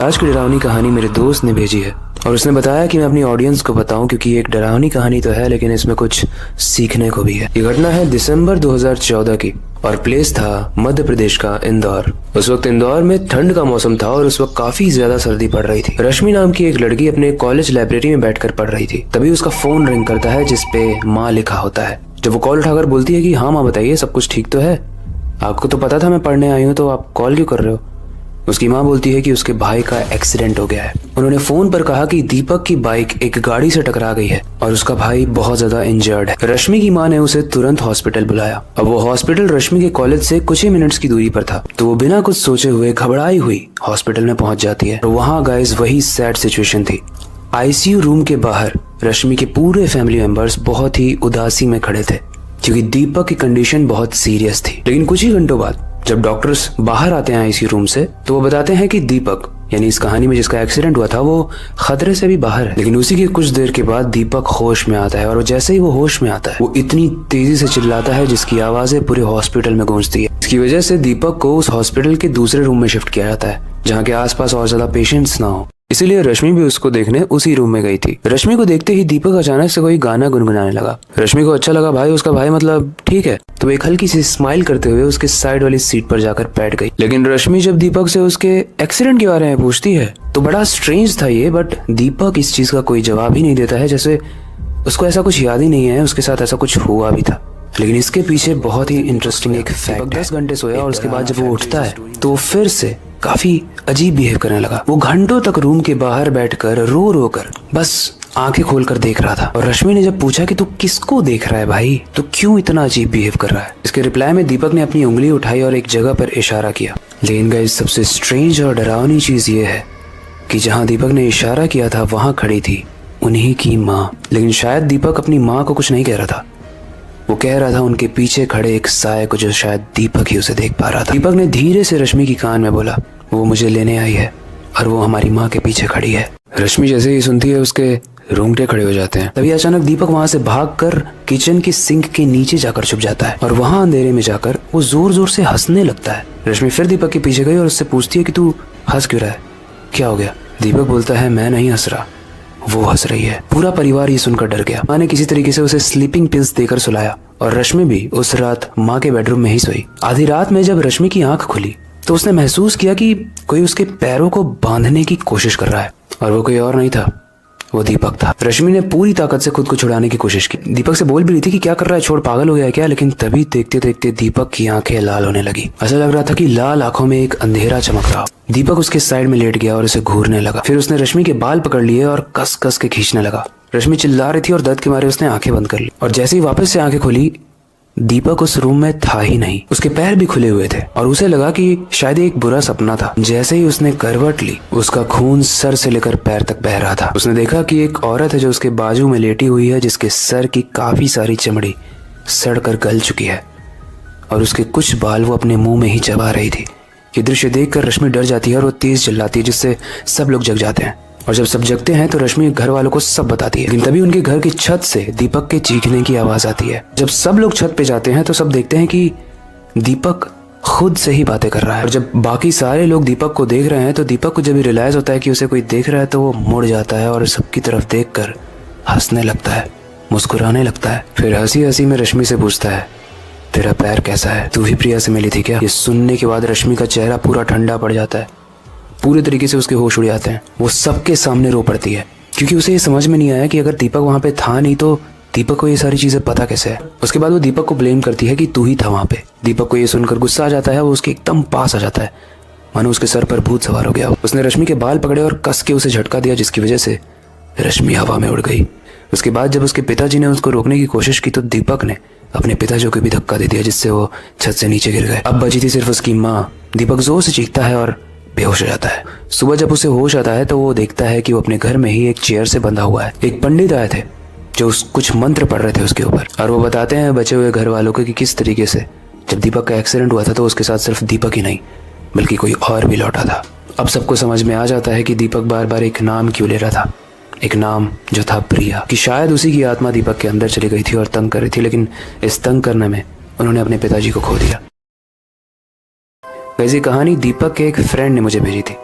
आज की डरावनी कहानी मेरे दोस्त ने भेजी है और उसने बताया कि मैं अपनी ऑडियंस को बताऊं, क्योंकि एक डरावनी कहानी तो है लेकिन इसमें कुछ सीखने को भी है। ये घटना है दिसंबर 2014 की और प्लेस था मध्य प्रदेश का इंदौर। उस वक्त इंदौर में ठंड का मौसम था और उस वक्त काफी ज्यादा सर्दी पड़ रही थी। रश्मि नाम की एक लड़की अपने कॉलेज लाइब्रेरी में बैठकर पढ़ रही थी। तभी उसका फोन रिंग करता है जिसपे माँ लिखा होता है। जब वो कॉल उठाकर बोलती है कि हाँ माँ बताइए, सब कुछ ठीक तो है, आपको तो पता था मैं पढ़ने आई हूँ, तो आप कॉल क्यों कर रहे हो। उसकी माँ बोलती है कि उसके भाई का एक्सीडेंट हो गया है। उन्होंने फोन पर कहा कि दीपक की बाइक एक गाड़ी से टकरा गई है और उसका भाई बहुत ज्यादा इंजर्ड है। रश्मि की माँ ने उसे तुरंत हॉस्पिटल बुलाया। अब वो हॉस्पिटल रश्मि के कॉलेज से कुछ ही मिनट्स की दूरी पर था, तो वो बिना कुछ सोचे हुए घबराई हुई हॉस्पिटल में पहुंच जाती है। और वहाँ गाइस वही सैड सिचुएशन थी। आईसीयू रूम के बाहर रश्मि के पूरे फैमिली मेंबर्स बहुत ही उदासी में खड़े थे, क्योंकि दीपक की कंडीशन बहुत सीरियस थी। लेकिन कुछ ही घंटों बाद जब डॉक्टर्स बाहर आते हैं आईसीयू रूम से, तो वो बताते हैं कि दीपक, यानी इस कहानी में जिसका एक्सीडेंट हुआ था, वो खतरे से भी बाहर है। लेकिन उसी के कुछ देर के बाद दीपक होश में आता है और जैसे ही वो होश में आता है वो इतनी तेजी से चिल्लाता है जिसकी आवाजें पूरे हॉस्पिटल में गूंजती है। इसकी वजह से दीपक को उस हॉस्पिटल के दूसरे रूम में शिफ्ट किया जाता है जहाँ के आसपास और ज्यादा पेशेंट्स ना हो। इसीलिए रश्मि भी उसको देखने उसी रूम में गई थी। रश्मि को देखते ही दीपक अचानक से कोई गाना गुनगुनाने लगा। रश्मि को अच्छा लगा, भाई उसका भाई मतलब ठीक है, तो एक हल्की सी स्माइल करते हुए उसके साइड वाली सीट पर जाकर बैठ गई। लेकिन रश्मि जब दीपक से उसके एक्सीडेंट के बारे में पूछती है तो बड़ा स्ट्रेंज था ये, बट दीपक इस चीज का कोई जवाब ही नहीं देता है, जैसे उसको ऐसा कुछ याद ही नहीं है उसके साथ ऐसा कुछ हुआ भी था। लेकिन इसके पीछे बहुत ही इंटरेस्टिंग एक फैक्ट है। 10 घंटे सोया और उसके बाद जब वो उठता है तो वो फिर से काफी अजीब बिहेव करने लगा। वो घंटों तक रूम के बाहर बैठकर रो रो कर बस आंखें खोलकर देख रहा था। और रश्मि ने जब पूछा कि तू किसको देख रहा है भाई, तो क्यों इतना अजीब बिहेव कर रहा है, इसके रिप्लाई में दीपक ने अपनी उंगली उठाई और एक जगह पर इशारा किया। लेकिन गाइस सबसे स्ट्रेंज और डरावनी चीज ये है कि जहाँ दीपक ने इशारा किया था वहां खड़ी थी उन्हीं की माँ। लेकिन शायद दीपक अपनी माँ को कुछ नहीं कह रहा था, वो कह रहा था उनके पीछे खड़े एक साये को, जो शायद दीपक ही उसे देख पा रहा था। दीपक ने धीरे से रश्मि की कान में बोला, वो मुझे लेने आई है और वो हमारी माँ के पीछे खड़ी है। रश्मि जैसे ही सुनती है उसके रोंगटे खड़े हो जाते हैं। तभी अचानक दीपक वहां से भागकर किचन की सिंक के नीचे जाकर छुप जाता है और वहां अंधेरे में जाकर वो जोर जोर से हंसने लगता है। रश्मि फिर दीपक के पीछे गई और उससे पूछती है कि तू हंस क्यों रहा है, क्या हो गया। दीपक बोलता है, मैं नहीं हंस रहा, वो हंस रही है। पूरा परिवार ये सुनकर डर गया। माँ ने किसी तरीके से उसे स्लीपिंग पिल्स देकर सुलाया और रश्मि भी उस रात माँ के बेडरूम में ही सोई। आधी रात में जब रश्मि की आंख खुली तो उसने महसूस किया कि कोई उसके पैरों को बांधने की कोशिश कर रहा है, और वो कोई और नहीं था, वो दीपक था। रश्मि ने पूरी ताकत से खुद को छुड़ाने की कोशिश की। दीपक से बोल भी रही थी कि क्या कर रहा है, छोड़, पागल हो गया है क्या। लेकिन तभी देखते देखते दीपक की आंखें लाल होने लगी। ऐसा लग रहा था कि लाल आंखों में एक अंधेरा चमक रहा। दीपक उसके साइड में लेट गया और उसे घूरने लगा। फिर उसने रश्मि के बाल पकड़ लिए और कस कस के खींचने लगा। रश्मि चिल्ला रही थी और दर्द के मारे उसने आंखें बंद कर ली। और जैसे ही वापस से आंखें खोली, दीपक उस रूम में था ही नहीं। उसके पैर भी खुले हुए थे और उसे लगा कि शायद एक बुरा सपना था। जैसे ही उसने करवट ली, उसका खून सर से लेकर पैर तक बह रहा था। उसने देखा कि एक औरत है जो उसके बाजू में लेटी हुई है, जिसके सर की काफी सारी चमड़ी सड़कर गल चुकी है और उसके कुछ बाल वो अपने मुंह में ही चबा रही थी। ये दृश्य देखकर रश्मि डर जाती है और वो तेज चिल्लाती है, जिससे सब लोग जग जाते हैं। और जब सब जगते हैं तो रश्मि घर वालों को सब बताती है। लेकिन तभी उनके घर की छत से दीपक के चीखने की आवाज आती है। जब सब लोग छत पे जाते हैं तो सब देखते हैं कि दीपक खुद से ही बातें कर रहा है। और जब बाकी सारे लोग दीपक को देख रहे हैं तो दीपक को जब भी रियलाइज होता है कि उसे कोई देख रहा है तो वो मुड़ जाता है और सबकी तरफ देखकर हंसने लगता है, मुस्कुराने लगता है। फिर हंसी हंसी में रश्मि से पूछता है, तेरा पैर कैसा है, तू भी प्रिया से मिली थी क्या। ये सुनने के बाद रश्मि का चेहरा पूरा ठंडा पड़ जाता है, पूरे तरीके से उसके होश उड़ जाते हैं। वो सबके सामने रो पड़ती है, क्योंकि उसे ये समझ में नहीं आया कि अगर दीपक वहां पे था नहीं तो दीपक को ये सारी चीजें पता कैसे है। उसके बाद वो दीपक को ब्लेम करती है कि तू ही था वहां पे। दीपक को ये सुनकर गुस्सा आ जाता है, वो उसके एकदम पास आ जाता है, मानो उसके सर पर भूत सवार हो गया। उसने रश्मि के बाल पकड़े और कस के उसे झटका दिया, जिसकी वजह से रश्मि हवा में उड़ गई। उसके बाद जब उसके पिताजी ने उसको रोकने की कोशिश की तो दीपक ने अपने पिताजी को भी धक्का दे दिया, जिससे वो छत से नीचे गिर गए। अब बची थी सिर्फ उसकी माँ। दीपक जोर से चीखता है और बेहोश हो जाता है। सुबह जब उसे होश आता है तो वो देखता है कि वो अपने घर में ही एक चेयर से बंधा हुआ है। एक पंडित आए थे जो कुछ मंत्र पढ़ रहे थे उसके ऊपर, और वो बताते हैं बचे हुए घर वालों को कि किस तरीके से जब दीपक का एक्सीडेंट हुआ था तो उसके साथ सिर्फ दीपक ही नहीं बल्कि कोई और भी लौटा था। अब सबको समझ में आ जाता है कि दीपक बार बार एक नाम क्यों ले रहा था, एक नाम जो था प्रिया, कि शायद उसी की आत्मा दीपक के अंदर चली गई थी और तंग कर रही थी। लेकिन इस तंग करने में उन्होंने अपने पिताजी को खो दिया। वैसी कहानी दीपक के एक फ्रेंड ने मुझे भेजी थी।